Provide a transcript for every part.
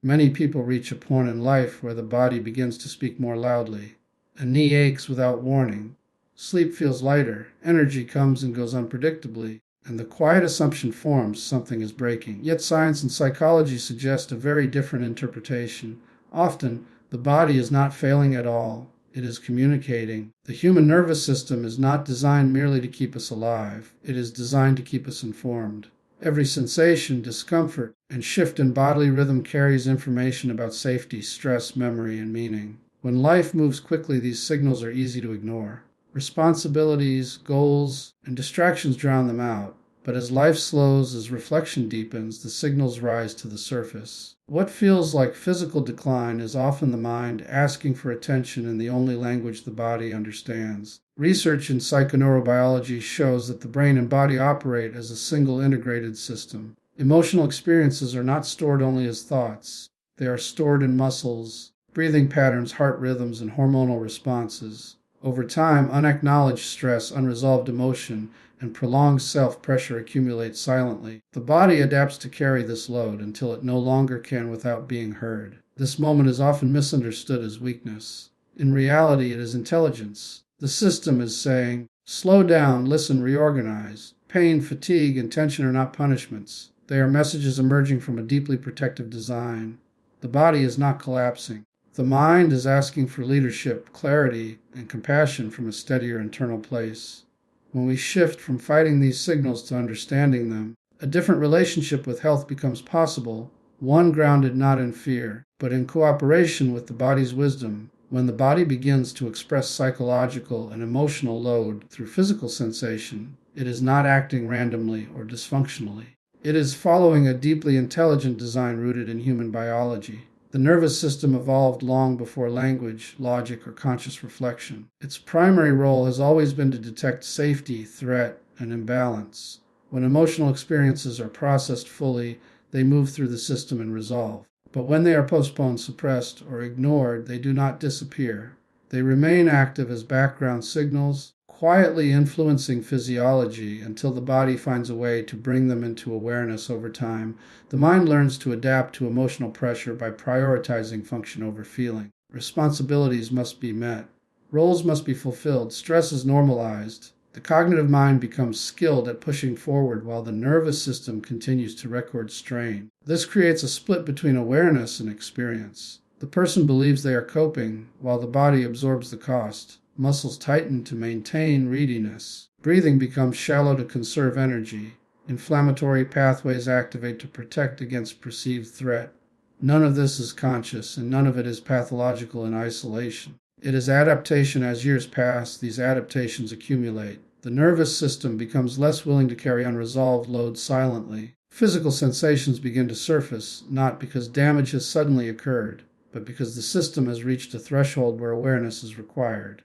Many people reach a point in life where the body begins to speak more loudly. A knee aches without warning. Sleep feels lighter. Energy comes and goes unpredictably. And the quiet assumption forms something is breaking. Yet science and psychology suggest a very different interpretation. Often, the body is not failing at all. It is communicating. The human nervous system is not designed merely to keep us alive. It is designed to keep us informed. Every sensation, discomfort, and shift in bodily rhythm carries information about safety, stress, memory, and meaning. When life moves quickly, these signals are easy to ignore. Responsibilities, goals, and distractions drown them out. But as life slows, as reflection deepens, the signals rise to the surface. What feels like physical decline is often the mind asking for attention in the only language the body understands. Research in psychoneurobiology shows that the brain and body operate as a single integrated system. Emotional experiences are not stored only as thoughts. They are stored in muscles, breathing patterns, heart rhythms, and hormonal responses. Over time, unacknowledged stress, unresolved emotion, and prolonged self-pressure accumulate silently. The body adapts to carry this load until it no longer can without being heard. This moment is often misunderstood as weakness. In reality, it is intelligence. The system is saying, slow down, listen, reorganize. Pain, fatigue, and tension are not punishments. They are messages emerging from a deeply protective design. The body is not collapsing. The mind is asking for leadership, clarity, and compassion from a steadier internal place. When we shift from fighting these signals to understanding them, a different relationship with health becomes possible, one grounded not in fear, but in cooperation with the body's wisdom. When the body begins to express psychological and emotional load through physical sensation, it is not acting randomly or dysfunctionally. It is following a deeply intelligent design rooted in human biology. The nervous system evolved long before language, logic, or conscious reflection. Its primary role has always been to detect safety, threat, and imbalance. When emotional experiences are processed fully, they move through the system and resolve. But when they are postponed, suppressed, or ignored, they do not disappear. They remain active as background signals, quietly influencing physiology until the body finds a way to bring them into awareness over time. The mind learns to adapt to emotional pressure by prioritizing function over feeling. Responsibilities must be met. Roles must be fulfilled. Stress is normalized. The cognitive mind becomes skilled at pushing forward while the nervous system continues to record strain. This creates a split between awareness and experience. The person believes they are coping while the body absorbs the cost. Muscles tighten to maintain readiness. Breathing becomes shallow to conserve energy. Inflammatory pathways activate to protect against perceived threat. None of this is conscious, and none of it is pathological in isolation. It is adaptation. As years pass, these adaptations accumulate. The nervous system becomes less willing to carry unresolved load silently. Physical sensations begin to surface, not because damage has suddenly occurred, but because the system has reached a threshold where awareness is required.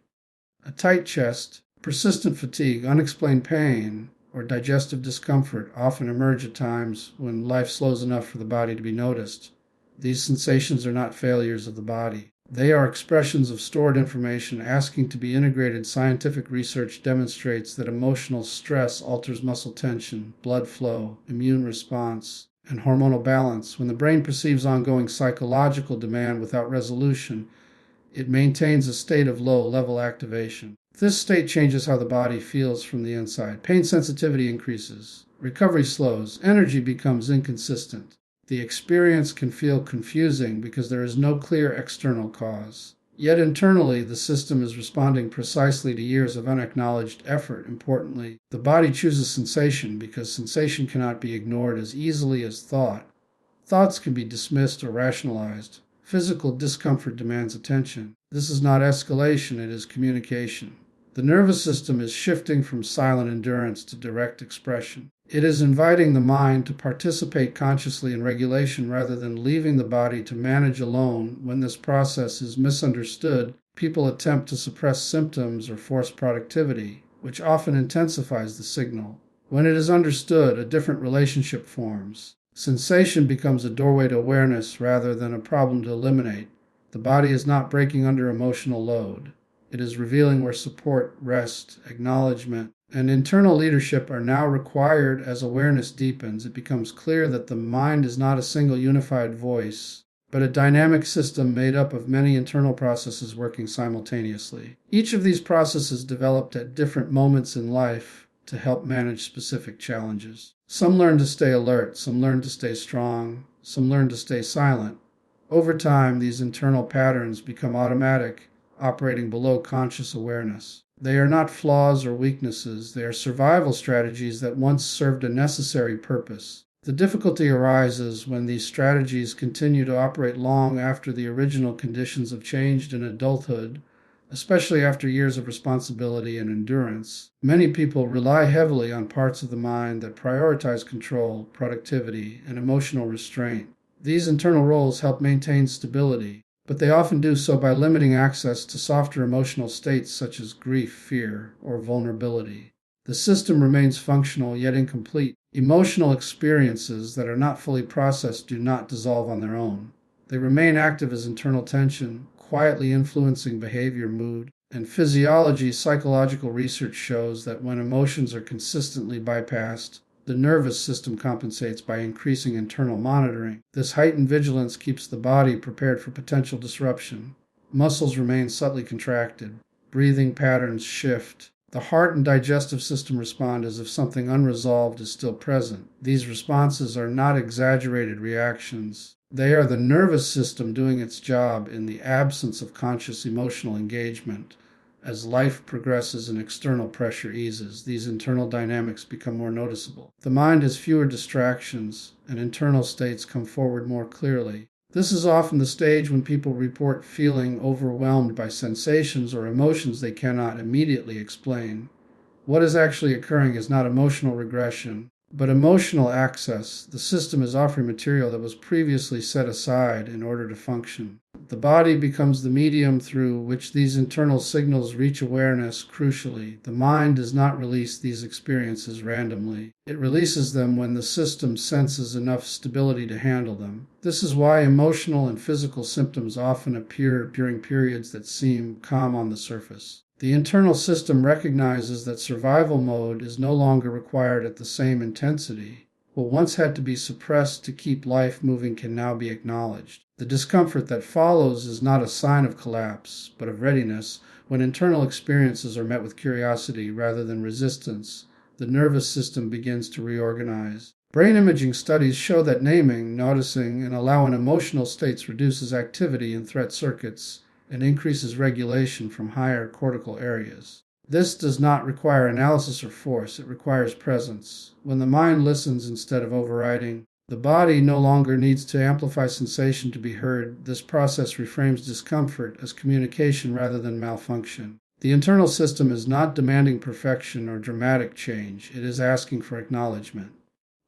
A tight chest, persistent fatigue, unexplained pain, or digestive discomfort often emerge at times when life slows enough for the body to be noticed. These sensations are not failures of the body. They are expressions of stored information asking to be integrated. Scientific research demonstrates that emotional stress alters muscle tension, blood flow, immune response, and hormonal balance. When the brain perceives ongoing psychological demand without resolution, it maintains a state of low-level activation. This state changes how the body feels from the inside. Pain sensitivity increases. Recovery slows. Energy becomes inconsistent. The experience can feel confusing because there is no clear external cause. Yet internally, the system is responding precisely to years of unacknowledged effort. Importantly, the body chooses sensation because sensation cannot be ignored as easily as thought. Thoughts can be dismissed or rationalized. Physical discomfort demands attention. This is not escalation, it is communication. The nervous system is shifting from silent endurance to direct expression. It is inviting the mind to participate consciously in regulation rather than leaving the body to manage alone. When this process is misunderstood, people attempt to suppress symptoms or force productivity, which often intensifies the signal. When it is understood, a different relationship forms. Sensation becomes a doorway to awareness rather than a problem to eliminate. The body is not breaking under emotional load. It is revealing where support, rest, acknowledgement, and internal leadership are now required. As awareness deepens, it becomes clear that the mind is not a single unified voice, but a dynamic system made up of many internal processes working simultaneously. Each of these processes developed at different moments in life to help manage specific challenges. Some learn to stay alert, some learn to stay strong, some learn to stay silent. Over time, these internal patterns become automatic, operating below conscious awareness. They are not flaws or weaknesses, they are survival strategies that once served a necessary purpose. The difficulty arises when these strategies continue to operate long after the original conditions have changed in adulthood, especially after years of responsibility and endurance. Many people rely heavily on parts of the mind that prioritize control, productivity, and emotional restraint. These internal roles help maintain stability, but they often do so by limiting access to softer emotional states such as grief, fear, or vulnerability. The system remains functional yet incomplete. Emotional experiences that are not fully processed do not dissolve on their own. They remain active as internal tension, quietly influencing behavior, mood, and physiology. Psychological research shows that when emotions are consistently bypassed, the nervous system compensates by increasing internal monitoring. This heightened vigilance keeps the body prepared for potential disruption. Muscles remain subtly contracted. Breathing patterns shift. The heart and digestive system respond as if something unresolved is still present. These responses are not exaggerated reactions. They are the nervous system doing its job in the absence of conscious emotional engagement. As life progresses and external pressure eases, these internal dynamics become more noticeable. The mind has fewer distractions, and internal states come forward more clearly. This is often the stage when people report feeling overwhelmed by sensations or emotions they cannot immediately explain. What is actually occurring is not emotional regression, but emotional access. The system is offering material that was previously set aside in order to function. The body becomes the medium through which these internal signals reach awareness. Crucially, the mind does not release these experiences randomly. It releases them when the system senses enough stability to handle them. This is why emotional and physical symptoms often appear during periods that seem calm on the surface. The internal system recognizes that survival mode is no longer required at the same intensity. What once had to be suppressed to keep life moving can now be acknowledged. The discomfort that follows is not a sign of collapse, but of readiness. When internal experiences are met with curiosity rather than resistance, the nervous system begins to reorganize. Brain imaging studies show that naming, noticing, and allowing emotional states reduces activity in threat circuits and increases regulation from higher cortical areas. This does not require analysis or force, it requires presence. When the mind listens instead of overriding, the body no longer needs to amplify sensation to be heard. This process reframes discomfort as communication rather than malfunction. The internal system is not demanding perfection or dramatic change, it is asking for acknowledgement.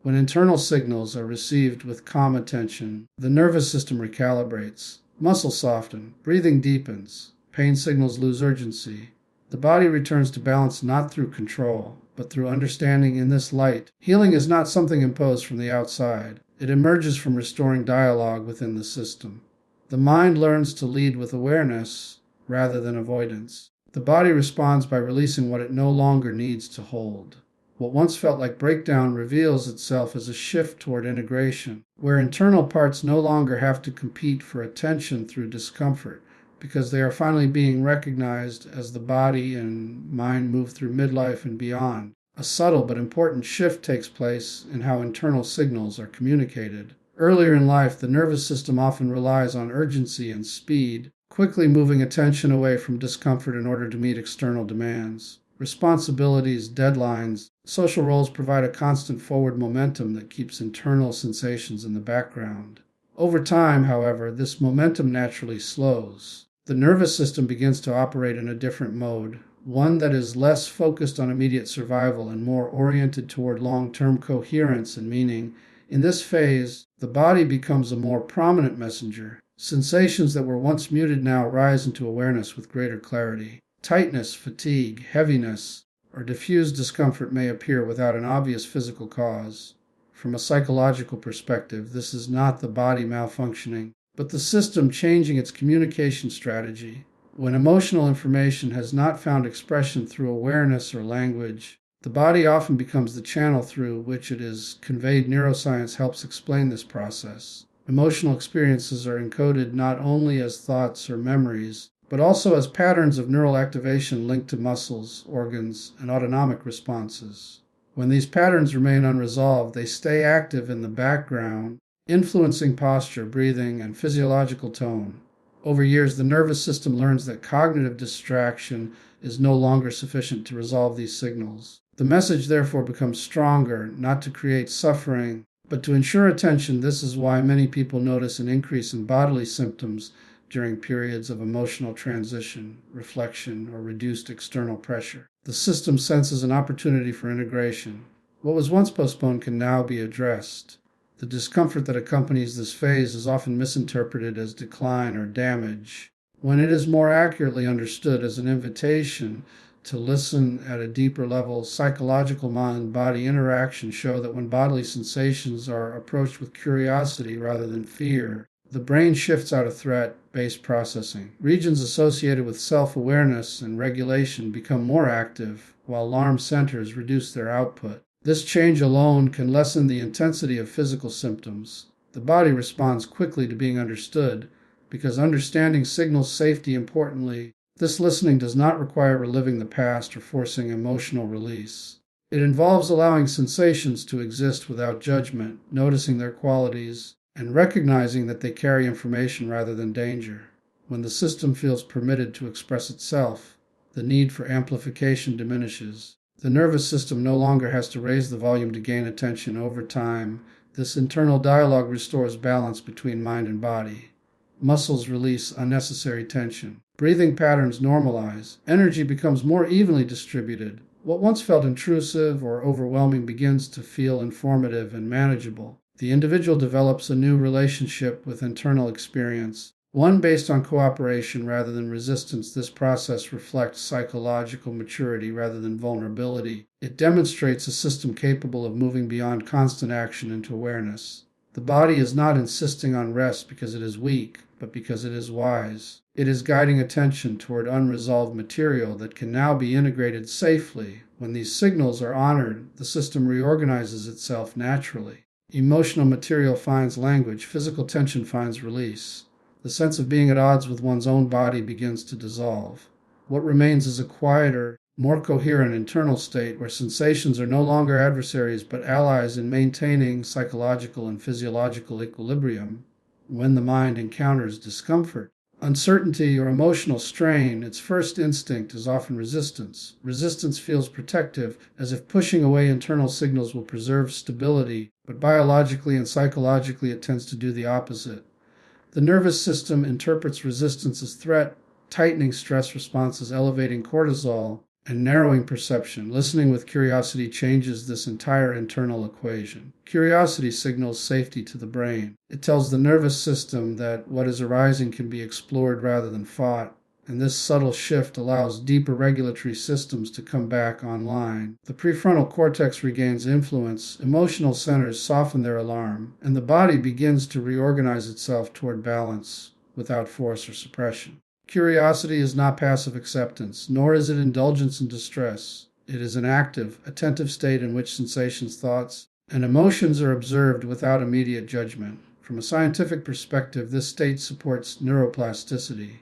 When internal signals are received with calm attention, the nervous system recalibrates. Muscles soften, breathing deepens, pain signals lose urgency. The body returns to balance not through control, but through understanding. In this light, healing is not something imposed from the outside. It emerges from restoring dialogue within the system. The mind learns to lead with awareness rather than avoidance. The body responds by releasing what it no longer needs to hold. What once felt like breakdown reveals itself as a shift toward integration, where internal parts no longer have to compete for attention through discomfort, because they are finally being recognized as the body and mind move through midlife and beyond. A subtle but important shift takes place in how internal signals are communicated. Earlier in life, the nervous system often relies on urgency and speed, quickly moving attention away from discomfort in order to meet external demands. Responsibilities, deadlines, social roles provide a constant forward momentum that keeps internal sensations in the background. Over time, however, this momentum naturally slows. The nervous system begins to operate in a different mode, one that is less focused on immediate survival and more oriented toward long-term coherence and meaning. In this phase, the body becomes a more prominent messenger. Sensations that were once muted now rise into awareness with greater clarity. Tightness, fatigue, heaviness, or diffuse discomfort may appear without an obvious physical cause. From a psychological perspective, this is not the body malfunctioning, but the system changing its communication strategy. When emotional information has not found expression through awareness or language, the body often becomes the channel through which it is conveyed. Neuroscience helps explain this process. Emotional experiences are encoded not only as thoughts or memories, but also as patterns of neural activation linked to muscles, organs, and autonomic responses. When these patterns remain unresolved, they stay active in the background, influencing posture, breathing, and physiological tone. Over years, the nervous system learns that cognitive distraction is no longer sufficient to resolve these signals. The message therefore becomes stronger, not to create suffering, but to ensure attention. This is why many people notice an increase in bodily symptoms during periods of emotional transition, reflection, or reduced external pressure. The system senses an opportunity for integration. What was once postponed can now be addressed. The discomfort that accompanies this phase is often misinterpreted as decline or damage, when it is more accurately understood as an invitation to listen at a deeper level. Psychological mind-body interactions show that when bodily sensations are approached with curiosity rather than fear, the brain shifts out of threat-based processing. Regions associated with self-awareness and regulation become more active, while alarm centers reduce their output. This change alone can lessen the intensity of physical symptoms. The body responds quickly to being understood, because understanding signals safety. Importantly, this listening does not require reliving the past or forcing emotional release. It involves allowing sensations to exist without judgment, noticing their qualities, and recognizing that they carry information rather than danger. When the system feels permitted to express itself, the need for amplification diminishes. The nervous system no longer has to raise the volume to gain attention. Over time, this internal dialogue restores balance between mind and body. Muscles release unnecessary tension. Breathing patterns normalize. Energy becomes more evenly distributed. What once felt intrusive or overwhelming begins to feel informative and manageable. The individual develops a new relationship with internal experience, one based on cooperation rather than resistance. This process reflects psychological maturity rather than vulnerability. It demonstrates a system capable of moving beyond constant action into awareness. The body is not insisting on rest because it is weak, but because it is wise. It is guiding attention toward unresolved material that can now be integrated safely. When these signals are honored, the system reorganizes itself naturally. Emotional material finds language, physical tension finds release. The sense of being at odds with one's own body begins to dissolve. What remains is a quieter, more coherent internal state where sensations are no longer adversaries but allies in maintaining psychological and physiological equilibrium. When the mind encounters discomfort, uncertainty, or emotional strain, its first instinct is often resistance. Resistance feels protective, as if pushing away internal signals will preserve stability, but biologically and psychologically it tends to do the opposite. The nervous system interprets resistance as threat, tightening stress responses, elevating cortisol, and narrowing perception. Listening with curiosity changes this entire internal equation. Curiosity signals safety to the brain. It tells the nervous system that what is arising can be explored rather than fought, and this subtle shift allows deeper regulatory systems to come back online. The prefrontal cortex regains influence, emotional centers soften their alarm, and the body begins to reorganize itself toward balance without force or suppression. Curiosity is not passive acceptance, nor is it indulgence in distress. It is an active, attentive state in which sensations, thoughts, and emotions are observed without immediate judgment. From a scientific perspective, this state supports neuroplasticity.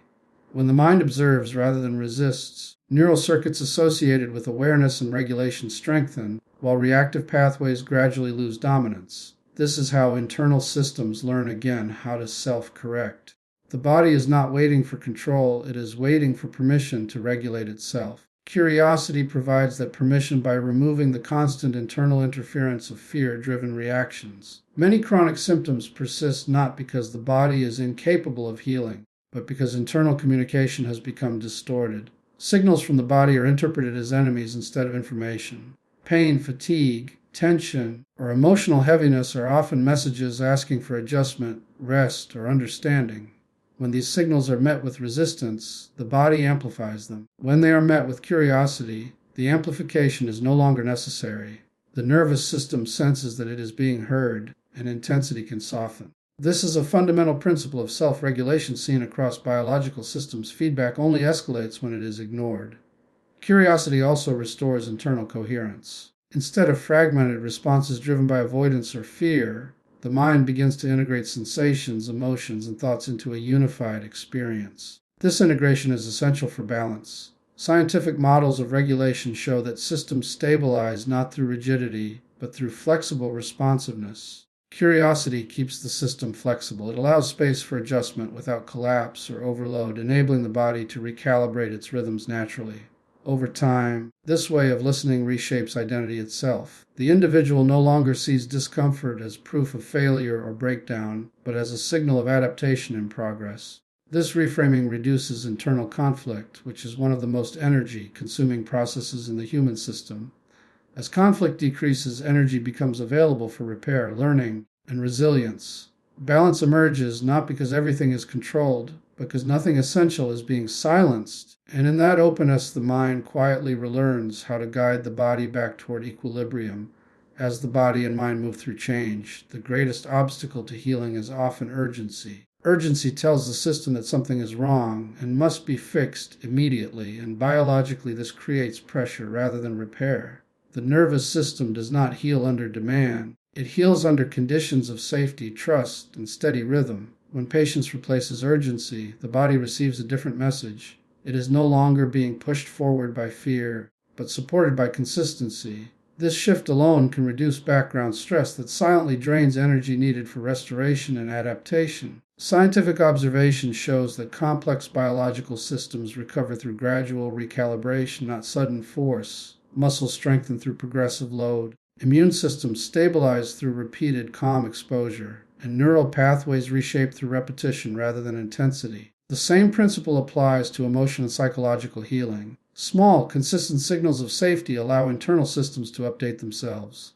When the mind observes rather than resists, neural circuits associated with awareness and regulation strengthen, while reactive pathways gradually lose dominance. This is how internal systems learn again how to self-correct. The body is not waiting for control, it is waiting for permission to regulate itself. Curiosity provides that permission by removing the constant internal interference of fear-driven reactions. Many chronic symptoms persist not because the body is incapable of healing, but because internal communication has become distorted. Signals from the body are interpreted as enemies instead of information. Pain, fatigue, tension, or emotional heaviness are often messages asking for adjustment, rest, or understanding. When these signals are met with resistance, the body amplifies them. When they are met with curiosity, the amplification is no longer necessary. The nervous system senses that it is being heard, and intensity can soften. This is a fundamental principle of self-regulation seen across biological systems. Feedback only escalates when it is ignored. Curiosity also restores internal coherence. Instead of fragmented responses driven by avoidance or fear, The mind begins to integrate sensations, emotions, and thoughts into a unified experience. This integration is essential for balance. Scientific models of regulation show that systems stabilize not through rigidity, but through flexible responsiveness. Curiosity keeps the system flexible. It allows space for adjustment without collapse or overload, enabling the body to recalibrate its rhythms naturally. Over time, this way of listening reshapes identity itself. The individual no longer sees discomfort as proof of failure or breakdown, but as a signal of adaptation in progress. This reframing reduces internal conflict, which is one of the most energy-consuming processes in the human system. As conflict decreases, energy becomes available for repair, learning, and resilience. Balance emerges not because everything is controlled, but because nothing essential is being silenced. And in that openness, the mind quietly relearns how to guide the body back toward equilibrium. As the body and mind move through change, the greatest obstacle to healing is often urgency. Urgency tells the system that something is wrong and must be fixed immediately, and biologically this creates pressure rather than repair. The nervous system does not heal under demand. It heals under conditions of safety, trust, and steady rhythm. When patience replaces urgency, the body receives a different message. It is no longer being pushed forward by fear, but supported by consistency. This shift alone can reduce background stress that silently drains energy needed for restoration and adaptation. Scientific observation shows that complex biological systems recover through gradual recalibration, not sudden force. Muscles strengthen through progressive load. Immune systems stabilize through repeated calm exposure, and neural pathways reshape through repetition rather than intensity. The same principle applies to emotion and psychological healing. Small, consistent signals of safety allow internal systems to update themselves.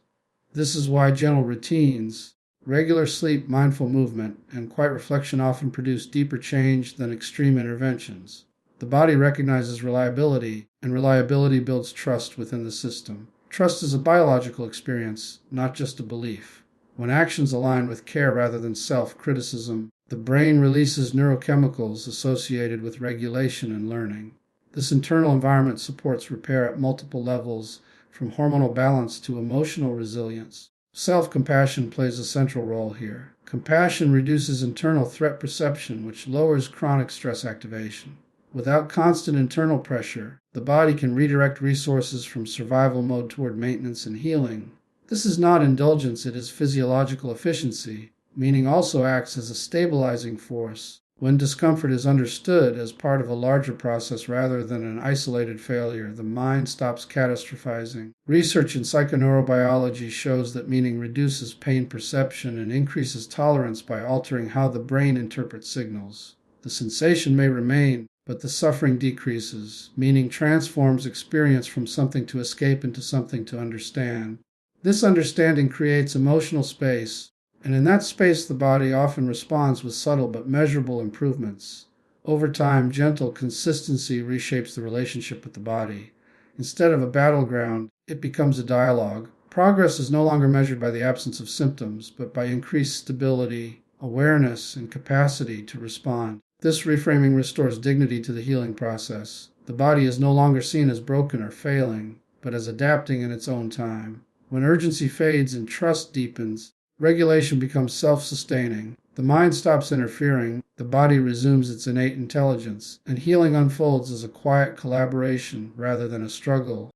This is why gentle routines, regular sleep, mindful movement, and quiet reflection often produce deeper change than extreme interventions. The body recognizes reliability, and reliability builds trust within the system. Trust is a biological experience, not just a belief. When actions align with care rather than self-criticism, the brain releases neurochemicals associated with regulation and learning. This internal environment supports repair at multiple levels, from hormonal balance to emotional resilience. Self-compassion plays a central role here. Compassion reduces internal threat perception, which lowers chronic stress activation. Without constant internal pressure, the body can redirect resources from survival mode toward maintenance and healing. This is not indulgence, it is physiological efficiency, meaning also acts as a stabilizing force. When discomfort is understood as part of a larger process rather than an isolated failure, the mind stops catastrophizing. Research in psychoneurobiology shows that meaning reduces pain perception and increases tolerance by altering how the brain interprets signals. The sensation may remain, but the suffering decreases. Meaning transforms experience from something to escape into something to understand. This understanding creates emotional space, and in that space the body often responds with subtle but measurable improvements. Over time, gentle consistency reshapes the relationship with the body. Instead of a battleground, it becomes a dialogue. Progress is no longer measured by the absence of symptoms, but by increased stability, awareness, and capacity to respond. This reframing restores dignity to the healing process. The body is no longer seen as broken or failing, but as adapting in its own time. When urgency fades and trust deepens, regulation becomes self-sustaining. The mind stops interfering, the body resumes its innate intelligence, and healing unfolds as a quiet collaboration rather than a struggle.